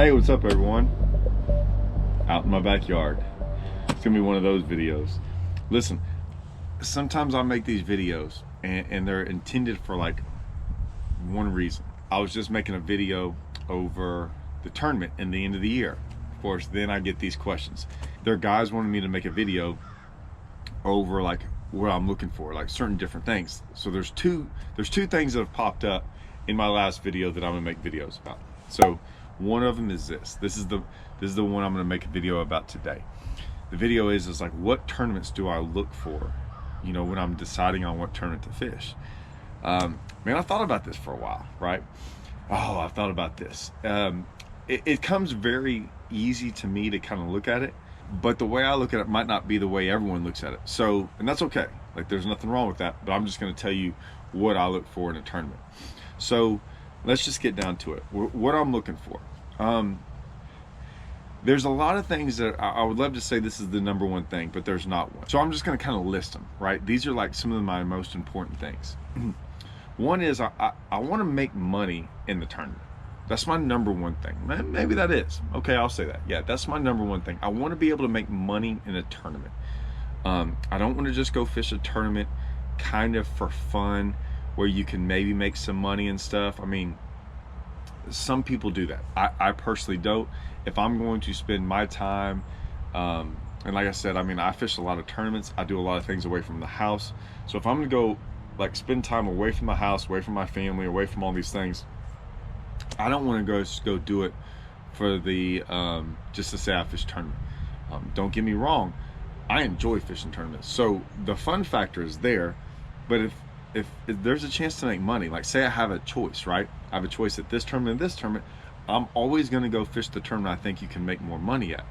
Hey, what's up everyone? Out in my backyard. It's gonna be one of those videos. Listen, sometimes I make these videos and they're intended for like one reason. I was just making a video over the tournament in the end of the year. Of course, then I get these questions. There are guys wanting me to make a video over like what I'm looking for, like certain different things. So there's two things that have popped up in my last video that I'm gonna make videos about. So one of them is this. This is the one I'm gonna make a video about today. The video is like, what tournaments do I look for, you know, when I'm deciding on what tournament to fish? Man, I thought about this for a while, right? Oh, I thought about this. It comes very easy to me to kind of look at it, but the way I look at it might not be the way everyone looks at it. So, and that's okay. Like, there's nothing wrong with that, but I'm just gonna tell you what I look for in a tournament. So let's just get down to it. What I'm looking for. There's a lot of things that I would love to say this is the number one thing, but there's not one. So I'm just gonna kind of list them, right? These are like some of my most important things. One is I wanna make money in the tournament. That's my number one thing. Maybe that is. Okay, I'll say that. Yeah, that's my number one thing. I wanna be able to make money in a tournament. I don't wanna just go fish a tournament kind of for fun where you can maybe make some money and stuff. I mean, some people do that. I personally don't. If I'm going to spend my time, and like I said, I mean, I fish a lot of tournaments. I do a lot of things away from the house. So if I'm gonna go like spend time away from the house, away from my family, away from all these things, I don't want to go do it for the just to say I fish tournament. Don't get me wrong, I enjoy fishing tournaments. So the fun factor is there, but if there's a chance to make money, like say I have a choice, right? I have a choice at this tournament and this tournament, I'm always going to go fish the tournament I think you can make more money at.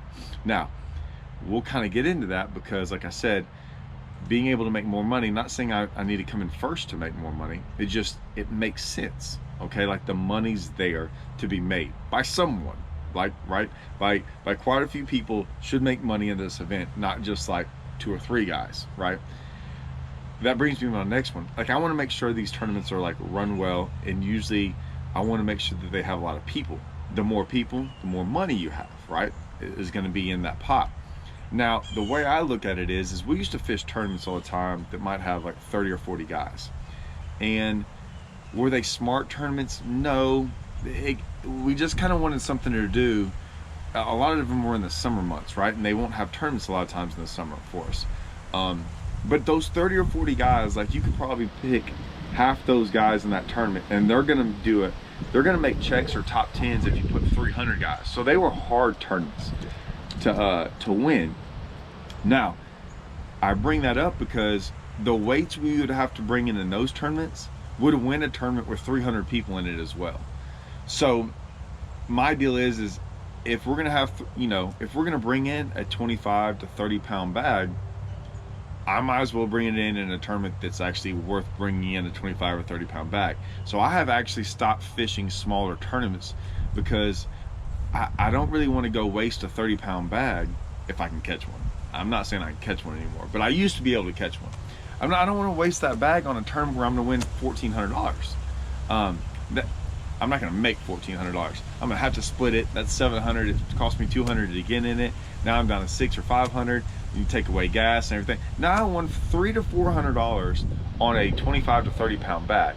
Now, we'll kind of get into that because like I said, being able to make more money, not saying I need to come in first to make more money, it makes sense, okay? Like the money's there to be made by someone, like, right? By quite a few people should make money in this event, not just like 2 or 3 guys, right? That brings me to my next one. Like I want to make sure these tournaments are like run well, and usually I want to make sure that they have a lot of people. The more people, the more money you have, right? Is going to be in that pot. Now, the way I look at it is we used to fish tournaments all the time that might have like 30 or 40 guys. And were they smart tournaments? No. We just kind of wanted something to do. A lot of them were in the summer months, right? And they won't have tournaments a lot of times in the summer for us. But those 30 or 40 guys, like you could probably pick half those guys in that tournament and they're gonna do it. They're gonna make checks or top 10s if you put 300 guys. So they were hard tournaments to win. Now, I bring that up because the weights we would have to bring in those tournaments would win a tournament with 300 people in it as well. So my deal is if we're gonna have, you know, if we're gonna bring in a 25 to 30 pound bag, I might as well bring it in a tournament that's actually worth bringing in a 25 or 30 pound bag. So I have actually stopped fishing smaller tournaments because I don't really want to go waste a 30 pound bag if I can catch one. I'm not saying I can catch one anymore, but I used to be able to catch one. I don't want to waste that bag on a tournament where I'm going to win $1,400. I'm not going to make $1,400. I'm going to have to split it. That's $700. It cost me $200 to get in it. Now I'm down to $600 or $500. You take away gas and everything. Now I won $300 to $400 on a 25 to 30 pound bag.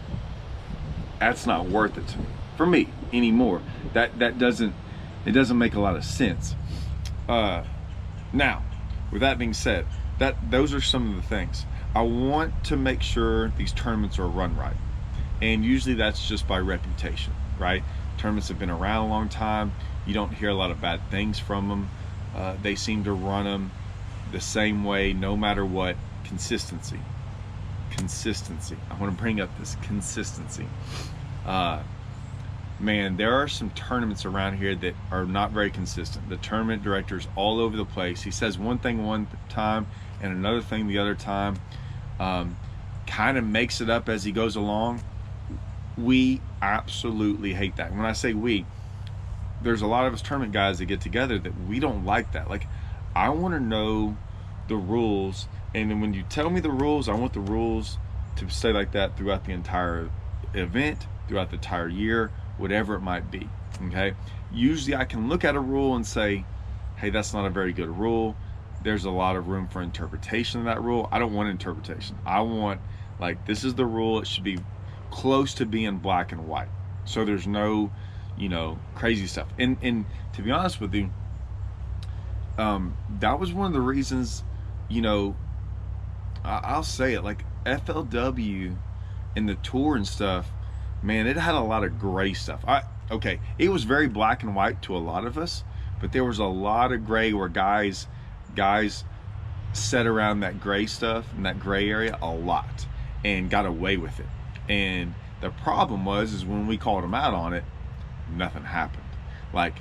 That's not worth it to me, for me anymore. It doesn't make a lot of sense. Now, with that being said, those are some of the things. I want to make sure these tournaments are run right. And usually that's just by reputation, right? Tournaments have been around a long time. You don't hear a lot of bad things from them. They seem to run them the same way no matter what. Consistency. I want to bring up this consistency. Man, there are some tournaments around here that are not very consistent. The tournament director's all over the place. He says one thing one time and another thing the other time. Kind of makes it up as he goes along. We absolutely hate that. When I say we, there's a lot of us tournament guys that get together that we don't like that. Like, I want to know the rules, and then when you tell me the rules, I want the rules to stay like that throughout the entire event, throughout the entire year, whatever it might be. Okay, usually I can look at a rule and say, hey, that's not a very good rule. There's a lot of room for interpretation of that rule. I don't want interpretation. I want, like, this is the rule. It should be close to being black and white, so there's no, crazy stuff. And to be honest with you, that was one of the reasons, I'll say it, like FLW and the tour and stuff, man, it had a lot of gray stuff. Okay, it was very black and white to a lot of us, but there was a lot of gray where guys sat around that gray stuff and that gray area a lot and got away with it. And the problem is when we called them out on it, nothing happened. Like,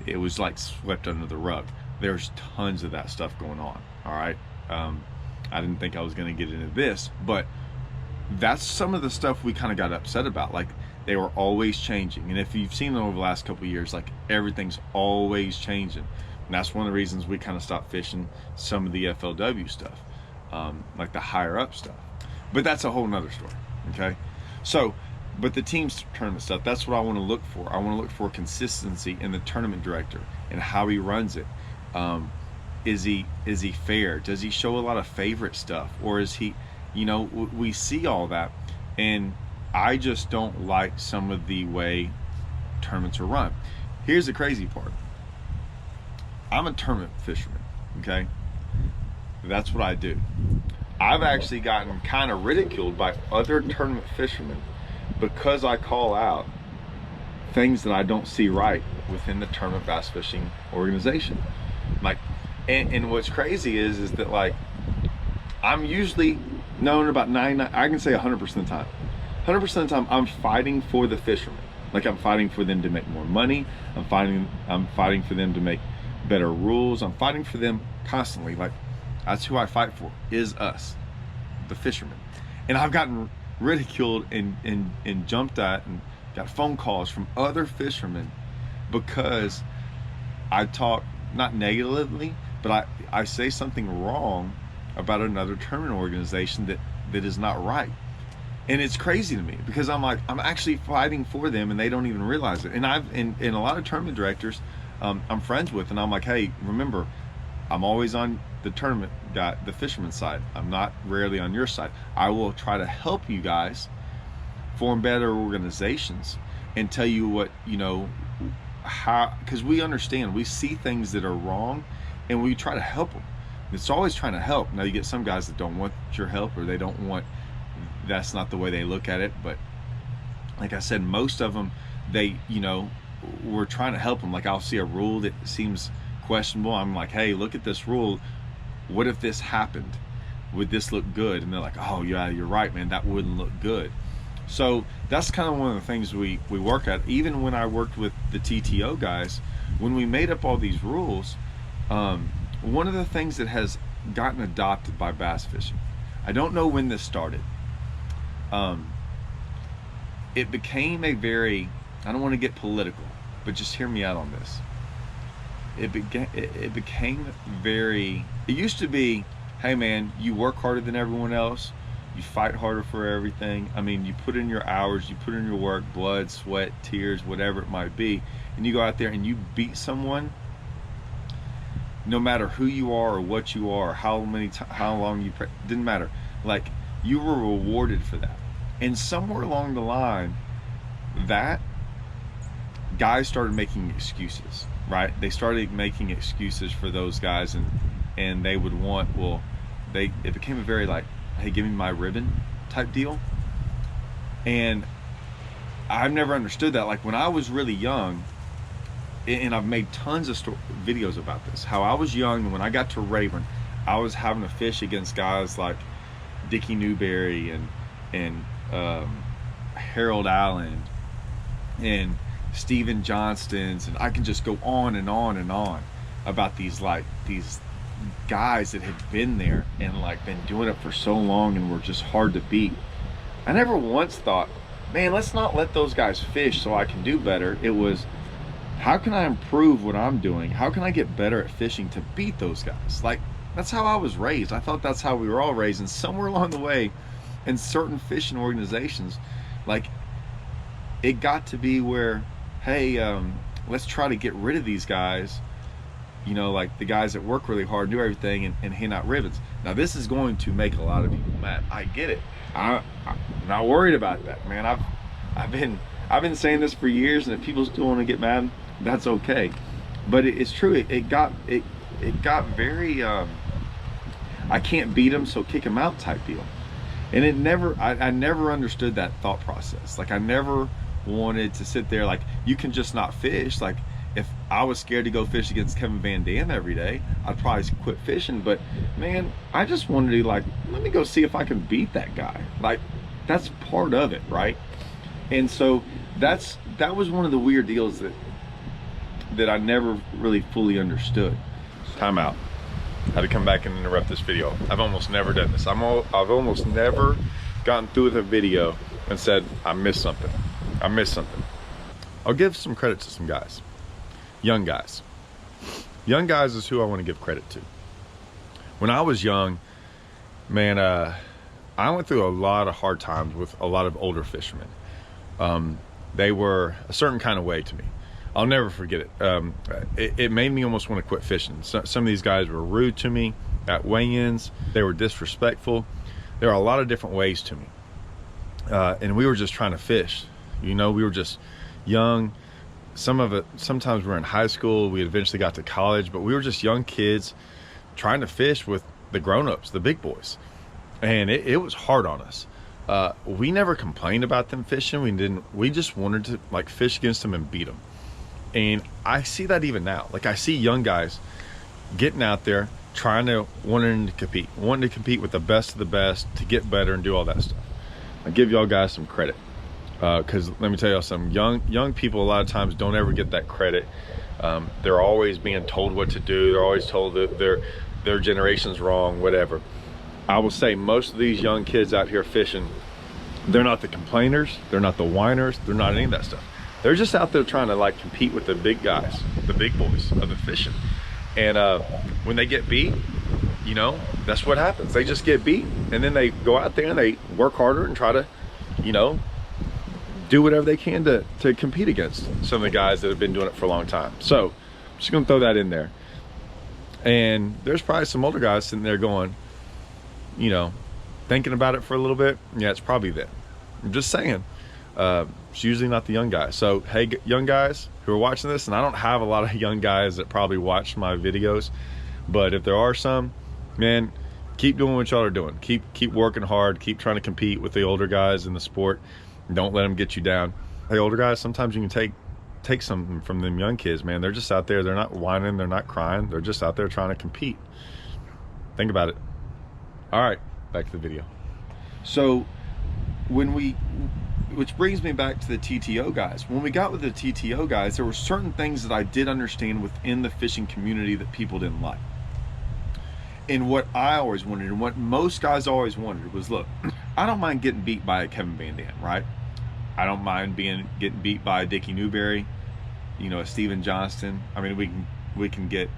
it was like swept under the rug. There's tons of that stuff going on. All right. I didn't think I was going to get into this, but that's some of the stuff we kind of got upset about. Like, they were always changing. And if you've seen them over the last couple of years, like, everything's always changing. And that's one of the reasons we kind of stopped fishing some of the FLW stuff, like the higher up stuff. But that's a whole nother story. Okay. So, but the team's tournament stuff, that's what I want to look for. I want to look for consistency in the tournament director and how he runs it. Is he fair? Does he show a lot of favorite stuff? Or is he, we see all that, and I just don't like some of the way tournaments are run. Here's the crazy part. I'm a tournament fisherman, okay? That's what I do. I've actually gotten kind of ridiculed by other tournament fishermen because I call out things that I don't see right within the tournament bass fishing organization. Like, and what's crazy is that, like, I'm usually known about 99, I can say 100% of the time. 100% of the time, I'm fighting for the fishermen. Like, I'm fighting for them to make more money. I'm fighting for them to make better rules. I'm fighting for them constantly. Like, that's who I fight for, is us, the fishermen. And I've gotten ridiculed and jumped at and got phone calls from other fishermen because I talk, not negatively, but I say something wrong about another tournament organization that is not right. And it's crazy to me because I'm like, I'm actually fighting for them and they don't even realize it. And a lot of tournament directors I'm friends with, and I'm like, hey, remember, I'm always on the tournament guy, the fisherman side. I'm not rarely on your side. I will try to help you guys form better organizations and tell you what, how, because we understand, we see things that are wrong and we try to help them. It's always trying to help. Now, you get some guys that don't want your help, or they don't want, that's not the way they look at it. But like I said, most of them, they, we're trying to help them. Like, I'll see a rule that seems questionable. I'm like, hey, look at this rule. What if this happened? Would this look good? And they're like, oh yeah, you're right, man, that wouldn't look good. So that's kind of one of the things we work at. Even when I worked with the TTO guys, when we made up all these rules, one of the things that has gotten adopted by bass fishing, I don't know when this started, it became a very, I don't want to get political, but just hear me out on this. It became very, it used to be, hey man, you work harder than everyone else, you fight harder for everything. I mean, you put in your hours, you put in your work, blood, sweat, tears, whatever it might be, and you go out there and you beat someone, no matter who you are or what you are, or how long you didn't matter. Like, you were rewarded for that. And somewhere along the line, that guys started making excuses, right? They started making excuses for those guys, and they would want, well, it became a very like, hey, give me my ribbon type deal. And I've never understood that. Like, when I was really young, and I've made tons of videos about this, how I was young, and when I got to Rayburn, I was having to fish against guys like Dickie Newberry and Harold Allen and Steven Johnston's, and I can just go on and on and on about these guys that had been there and like been doing it for so long and were just hard to beat. I never once thought, man, let's not let those guys fish so I can do better. It was, how can I improve what I'm doing? How can I get better at fishing to beat those guys? Like, that's how I was raised. I thought that's how we were all raised. And somewhere along the way, in certain fishing organizations, like, it got to be where, hey, let's try to get rid of these guys, you know, like the guys that work really hard, do everything, and hand out ribbons. Now this is going to make a lot of people mad. I get it. I'm not worried about that, man. I've been saying this for years, and if people still want to get mad, that's okay. But it's true. It got very I can't beat them, so kick them out type deal. And it never, I never understood that thought process. Like I never wanted to sit there like, you can just not fish. Like if I was scared to go fish against Kevin Van Dam every day, I'd probably quit fishing. But man, I just wanted to like, let me go see if I can beat that guy. Like that's part of it, right? And so that was one of the weird deals that I never really fully understood. Time out. Had to come back and interrupt this video. I've almost never done this. I've almost never gotten through with a video and said, I missed something. I missed something. I'll give some credit to some guys. Young guys. Young guys is who I want to give credit to. When I was young, man, I went through a lot of hard times with a lot of older fishermen. They were a certain kind of way to me. I'll never forget it. It made me almost want to quit fishing. Some of these guys were rude to me at weigh-ins. They were disrespectful. There are a lot of different ways to me. And we were just trying to fish. You know, we were just young. Sometimes we were in high school. We eventually got to college, but we were just young kids trying to fish with the grown-ups, the big boys. And it was hard on us. We never complained about them fishing. We just wanted to like fish against them and beat them. And I see that even now. Like I see young guys getting out there wanting to compete with the best of the best to get better and do all that stuff. I give y'all guys some credit, because let me tell y'all something. Young people a lot of times don't ever get that credit. They're always being told what to do. They're always told that their generation's wrong, whatever. I will say most of these young kids out here fishing, they're not the complainers, they're not the whiners, they're not any of that stuff. They're just out there trying to like compete with the big guys, the big boys of the fishing. And when they get beat, you know, that's what happens. They just get beat, and then they go out there and they work harder and try to, you know, do whatever they can to compete against some of the guys that have been doing it for a long time. So I'm just gonna throw that in there. And there's probably some older guys sitting there going, you know, thinking about it for a little bit. Yeah, it's probably them. I'm just saying. It's usually not the young guys. So hey, young guys who are watching this, and I don't have a lot of young guys that probably watch my videos, but if there are some, man, keep doing what y'all are doing. Keep working hard. Keep trying to compete with the older guys in the sport. Don't let them get you down. Hey, older guys, sometimes you can take something from them young kids, man. They're just out there. They're not whining. They're not crying. They're just out there trying to compete. Think about it. All right, back to the video. So which brings me back to the TTO guys. When we got with the TTO guys, there were certain things that I did understand within the fishing community that people didn't like. And what I always wanted, and what most guys always wanted, was, look, I don't mind getting beat by a Kevin Van Dam, right? I don't mind getting beat by a Dickie Newberry, you know, a Steven Johnston. I mean, we can get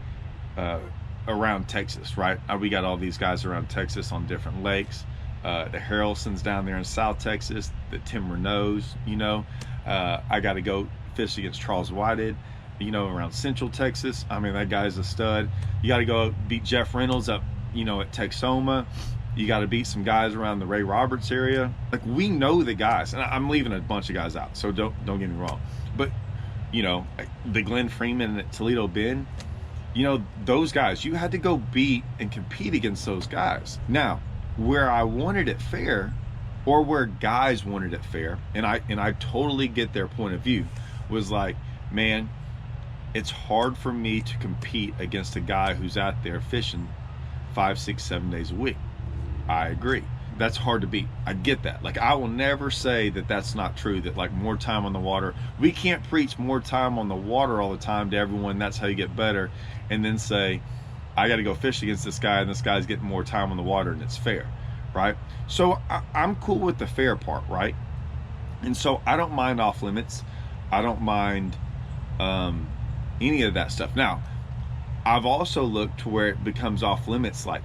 around Texas, right? We got all these guys around Texas on different lakes. The Harrelsons down there in South Texas, the Tim Renaults, you know. I got to go fish against Charles Whitehead, you know, around Central Texas. I mean, that guy's a stud. You got to go beat Jeff Reynolds up, you know, at Texoma. You got to beat some guys around the Ray Roberts area. Like, we know the guys, and I'm leaving a bunch of guys out, so don't get me wrong. But, you know, the Glenn Freeman at Toledo Bend, you know, those guys, you had to go beat and compete against those guys. Now, where I wanted it fair, or where guys wanted it fair, and I totally get their point of view, was like, man, it's hard for me to compete against a guy who's out there fishing 5, 6, 7 days a week. I agree. That's hard to beat. I get that. Like, I will never say that that's not true, that like more time on the water. We can't preach more time on the water all the time to everyone. That's how you get better. And then say, I got to go fish against this guy, and this guy's getting more time on the water, and it's fair, right? So I'm cool with the fair part, right? And so I don't mind off limits. I don't mind any of that stuff. Now, I've also looked to where it becomes off limits like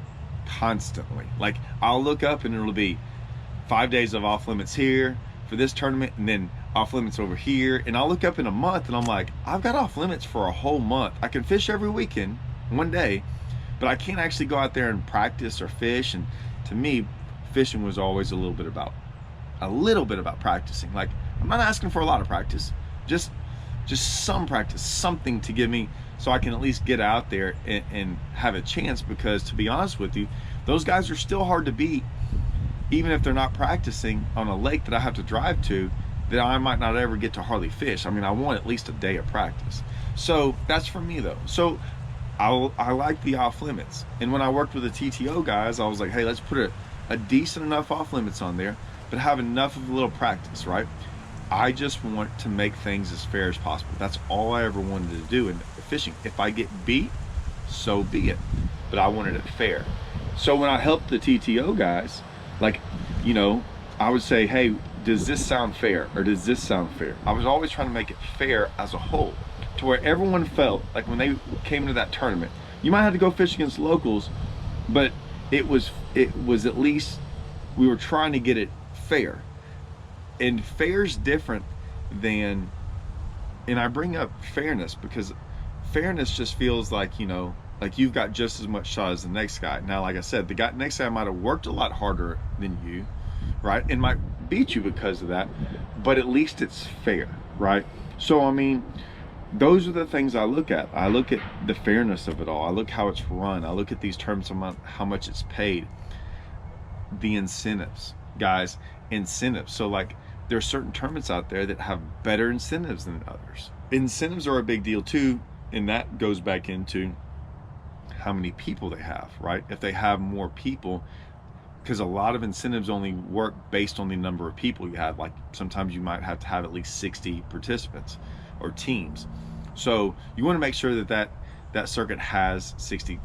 constantly. Like, I'll look up and it'll be 5 days of off limits here for this tournament, and then off limits over here, and I'll look up in a month and I'm like, I've got off limits for a whole month. I can fish every weekend, one day, but I can't actually go out there and practice or fish. And to me, fishing was always a little bit about practicing. Like, I'm not asking for a lot of practice, just some practice, something to give me, so I can at least get out there and have a chance. Because to be honest with you, those guys are still hard to beat, even if they're not practicing on a lake that I have to drive to, that I might not ever get to hardly fish. I mean, I want at least a day of practice. So that's for me though. So I like the off limits. And when I worked with the TTO guys, I was like, hey, let's put a decent enough off limits on there, but have enough of a little practice, right? I just want to make things as fair as possible. That's all I ever wanted to do in fishing. If I get beat, so be it. But I wanted it fair. So when I helped the TTO guys, like, you know, I would say, hey, does this sound fair? Or does this sound fair? I was always trying to make it fair as a whole, to where everyone felt like when they came into that tournament, you might have to go fish against locals, but it was at least, we were trying to get it fair. And fair's different than, and I bring up fairness because fairness just feels like, you know, like you've got just as much shot as the next guy. Now, like I said, the next guy might have worked a lot harder than you, right? And might beat you because of that, but at least it's fair, right? So, I mean, those are the things I look at. I look at the fairness of it all. I look how it's run. I look at these terms, how much it's paid. The incentives, guys, incentives. So like, there are certain tournaments out there that have better incentives than others. Incentives are a big deal too, and that goes back into how many people they have, right? If they have more people, because a lot of incentives only work based on the number of people you have. Like sometimes you might have to have at least 60 participants or teams. So you want to make sure that circuit has 60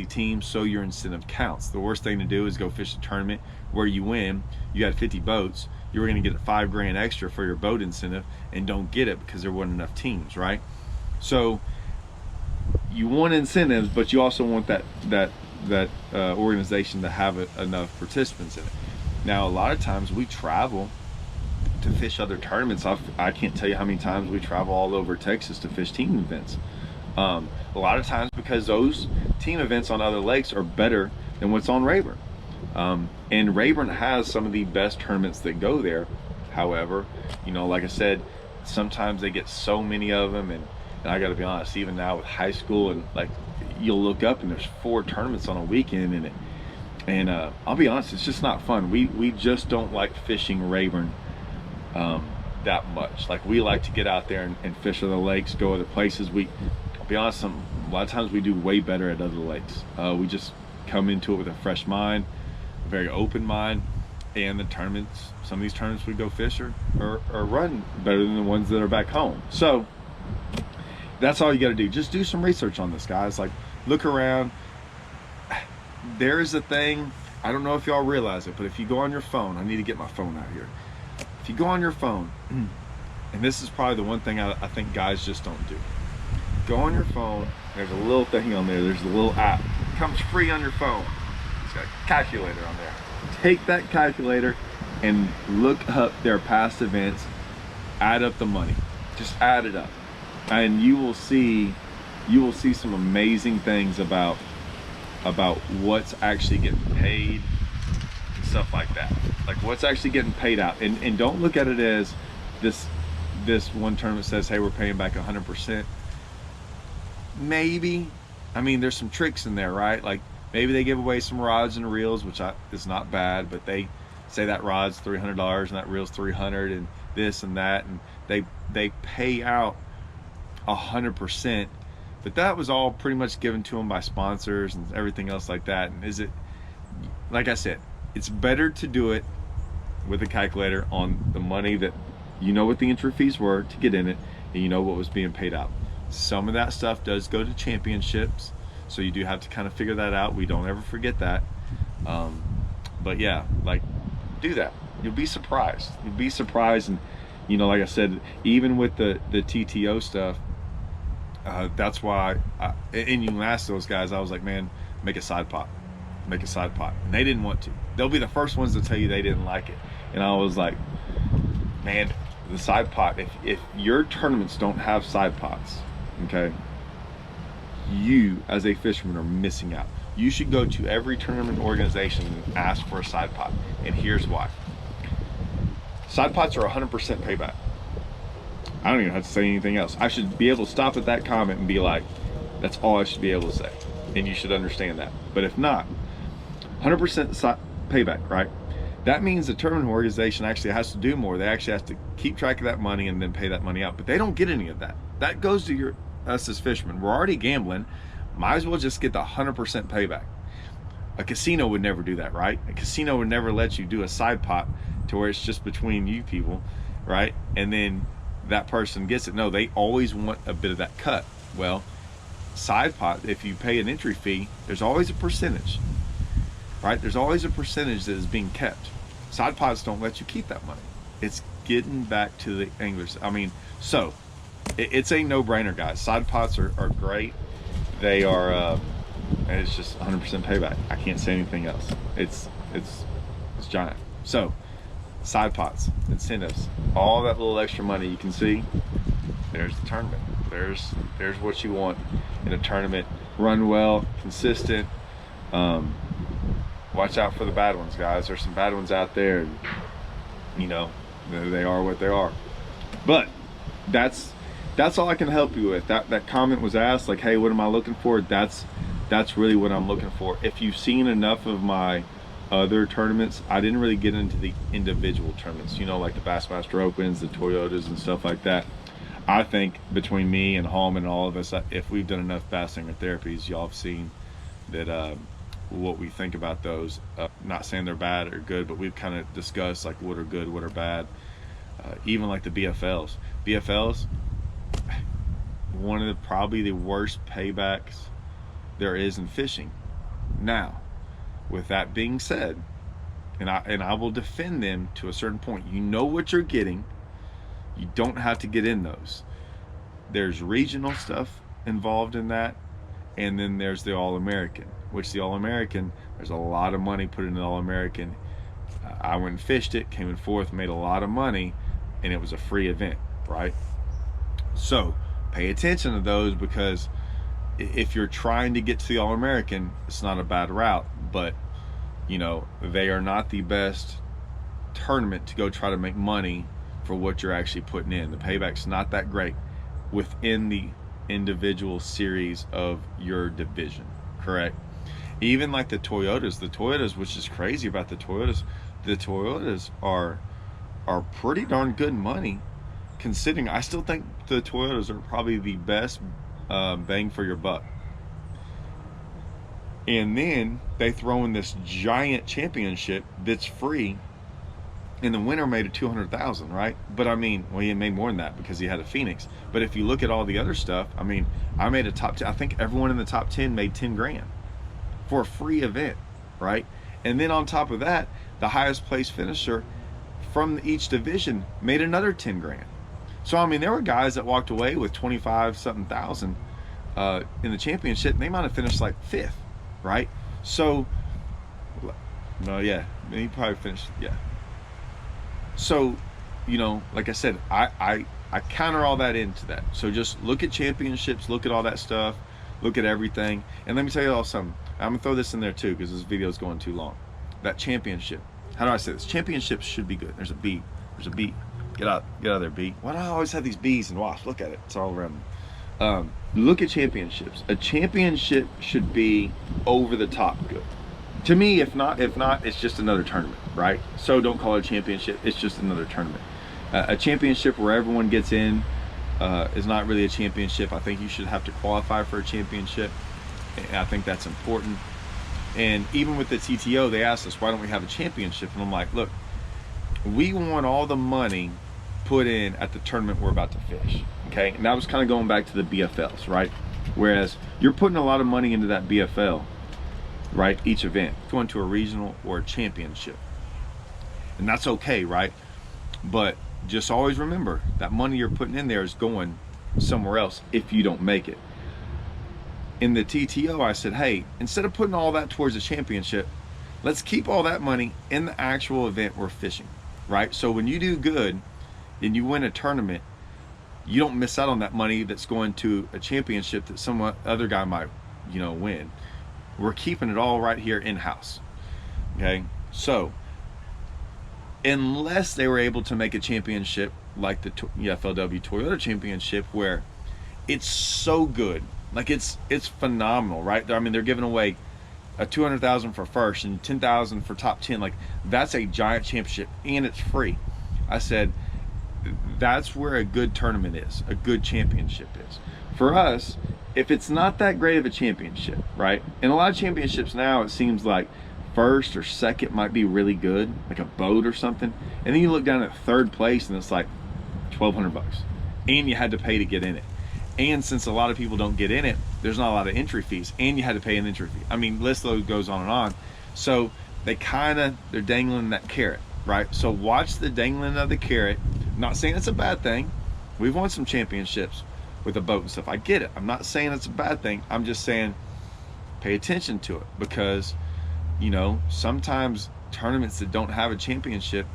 teams, so your incentive counts. The worst thing to do is go fish a tournament where you win, you had 50 boats, you were going to get $5 grand extra for your boat incentive and don't get it because there wasn't enough teams, right? So you want incentives, but you also want that organization to have enough participants in it. Now, a lot of times we travel to fish other tournaments. I can't tell you how many times we travel all over Texas to fish team events. A lot of times because those team events on other lakes are better than what's on Rayburn. And Rayburn has some of the best tournaments that go there. However, you know, like I said, sometimes they get so many of them, and I gotta be honest, even now with high school, and like you'll look up and there's 4 tournaments on a weekend, and I'll be honest, it's just not fun. We just don't like fishing Rayburn that much. Like, we like to get out there and fish other lakes, go other places. I'll be honest, a lot of times we do way better at other lakes. We just come into it with a fresh mind, a very open mind, and the tournaments, some of these tournaments we go fish are run better than the ones that are back home. So that's all you got to do. Just do some research on this, guys. Like, look around. There is a thing, I don't know if y'all realize it, but if you go on your phone, I need to get my phone out here. If you go on your phone, and this is probably the one thing I think guys just don't do. Go on your phone, there's a little thing on there, there's a little app. It comes free on your phone. It's got a calculator on there. Take that calculator and look up their past events, add up the money. Just add it up. And you will see some amazing things about what's actually getting paid, stuff like that. Like what's actually getting paid out. And don't look at it as this one tournament says, hey, we're paying back 100%. Maybe. I mean, there's some tricks in there, right? Like maybe they give away some rods and reels, which is not bad, but they say that rod's $300 and that reel's $300 and this and that, and they pay out 100%, but that was all pretty much given to them by sponsors and everything else like that. And is it, like I said, it's better to do it with a calculator on the money that you know what the entry fees were to get in it, and you know what was being paid out. Some of that stuff does go to championships, so you do have to kind of figure that out. We don't ever forget that. But yeah, like, do that. You'll be surprised. You'll be surprised. And you know, like I said, even with the TTO stuff, that's why and you can ask those guys, I was like, man, make a side pot, make a side pot. And they didn't want to. They'll be the first ones to tell you they didn't like it. And I was like, man, the side pot, if your tournaments don't have side pots, okay, you as a fisherman are missing out. You should go to every tournament organization and ask for a side pot, and here's why. Side pots are 100% payback. I don't even have to say anything else. I should be able to stop at that comment and be like, that's all I should be able to say, and you should understand that. But if not, 100% payback, right? That means the tournament organization actually has to do more. They actually have to keep track of that money and then pay that money out. But they don't get any of that. That goes to us as fishermen. We're already gambling. Might as well just get the 100% payback. A casino would never do that, right? A casino would never let you do a side pot to where it's just between you people, right? And then that person gets it. No, they always want a bit of that cut. Well, side pot, if you pay an entry fee, there's always a percentage, right? There's always a percentage that is being kept. Side pots don't let you keep that money. It's getting back to the anglers. I mean, so it's a no-brainer, guys. Side pots are great. They are, and it's just 100% payback. I can't say anything else. It's giant. So side pots, incentives, all that little extra money you can see, there's the tournament. There's what you want in a tournament. Run well, consistent. Watch out for the bad ones, guys. There's some bad ones out there, and, you know, they are what they are. But that's all I can help you with. That comment was asked, like, hey, what am I looking for? That's really what I'm looking for. If you've seen enough of my other tournaments, I didn't really get into the individual tournaments, you know, like the Bassmaster Opens, the Toyotas and stuff like that. I think between me and Hallman and all of us, if we've done enough bass angler therapies, y'all have seen that what we think about those. Not saying they're bad or good, but we've kind of discussed like what are good, what are bad. Even like the BFLs. BFLs, one of probably the worst paybacks there is in fishing. Now, with that being said, and I will defend them to a certain point. You know what you're getting. You don't have to get in those. There's regional stuff involved in that, and then there's the All-American, which the All-American, there's a lot of money put into the All-American. I went and fished it, came in fourth, made a lot of money, and it was a free event, right? So pay attention to those, because if you're trying to get to the All-American, it's not a bad route, but you know, they are not the best tournament to go try to make money for what you're actually putting in. The payback's not that great within the individual series of your division, correct? Even like the Toyotas, which is crazy about the Toyotas are pretty darn good money, considering I still think the Toyotas are probably the best bang for your buck. And then they throw in this giant championship that's free, and the winner made a $200,000, right? But I mean, well, he made more than that because he had a Phoenix. But if you look at all the other stuff, I mean, I made a top 10. I think everyone in the top 10 made 10 grand for a free event, right? And then on top of that, the highest place finisher from each division made another 10 grand. So I mean, there were guys that walked away with 25 something thousand in the championship, and they might have finished like fifth, right? So no, yeah, he probably finished, yeah. So, you know, like I said, I counter all that into that. So just look at championships, look at all that stuff, look at everything. And let me tell you all something. I'm gonna throw this in there too, because this video is going too long. That championship, how do I say this? Championships should be good. There's a B. There's a B. Get out of there, B. Why do I always have these B's and wasps? Look at it. It's all around me. Look at championships. A championship should be over the top good. To me, if not, it's just another tournament, right? So don't call it a championship. It's just another tournament. A championship where everyone gets in is not really a championship. I think you should have to qualify for a championship, and I think that's important. And even with the TTO, they asked us, why don't we have a championship? And I'm like, look, we want all the money put in at the tournament we're about to fish, okay? And that was kind of going back to the BFLs, right? Whereas you're putting a lot of money into that BFL, right? Each event, going to a regional or a championship. And that's okay, right? But just always remember that money you're putting in there is going somewhere else if you don't make it. In the TTO, I said, hey, instead of putting all that towards a championship, let's keep all that money in the actual event we're fishing, right? So when you do good, and you win a tournament, you don't miss out on that money that's going to a championship that some other guy might, you know, win. We're keeping it all right here in-house. Okay, so unless they were able to make a championship like the FLW Toyota Championship, where it's so good, like it's phenomenal, right? I mean, they're giving away a $200,000 for first and $10,000 for top 10. Like, that's a giant championship, and it's free. I said that's where a good tournament is, a good championship is. For us, if it's not that great of a championship, right? In a lot of championships now, it seems like first or second might be really good, like a boat or something, and then you look down at third place and it's like $1,200, and you had to pay to get in it. And since a lot of people don't get in it, there's not a lot of entry fees, and you had to pay an entry fee. I mean, list load goes on and on. So they're dangling that carrot, right? So watch the dangling of the carrot. I'm not saying it's a bad thing. We've won some championships with a boat and stuff. I get it. I'm not saying it's a bad thing. I'm just saying pay attention to it, because, you know, sometimes tournaments that don't have a championship,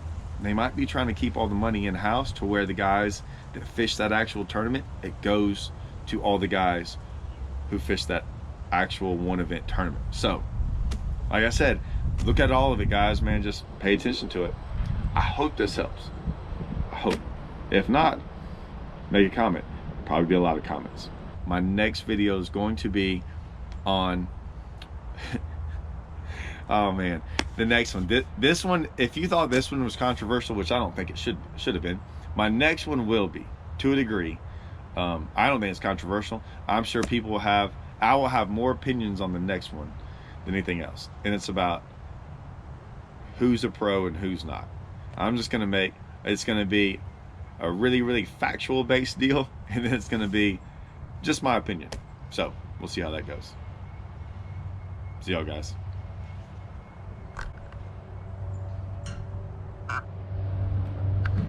they might be trying to keep all the money in-house, to where the guys that fish that actual tournament, it goes to all the guys who fish that actual one event tournament. So like I said, look at all of it, guys, man. Just pay attention to it. I hope this helps. I hope. If not, make a comment. Probably be a lot of comments. My next video is going to be on oh man, the next one. This one, if you thought this one was controversial, which I don't think it should have been, my next one will be, to a degree. I don't think it's controversial. I'm sure people will have, I will have more opinions on the next one than anything else. And it's about who's a pro and who's not. I'm just gonna make, it's gonna be a really, really factual based deal, and then it's gonna be just my opinion. So we'll see how that goes. See y'all, guys.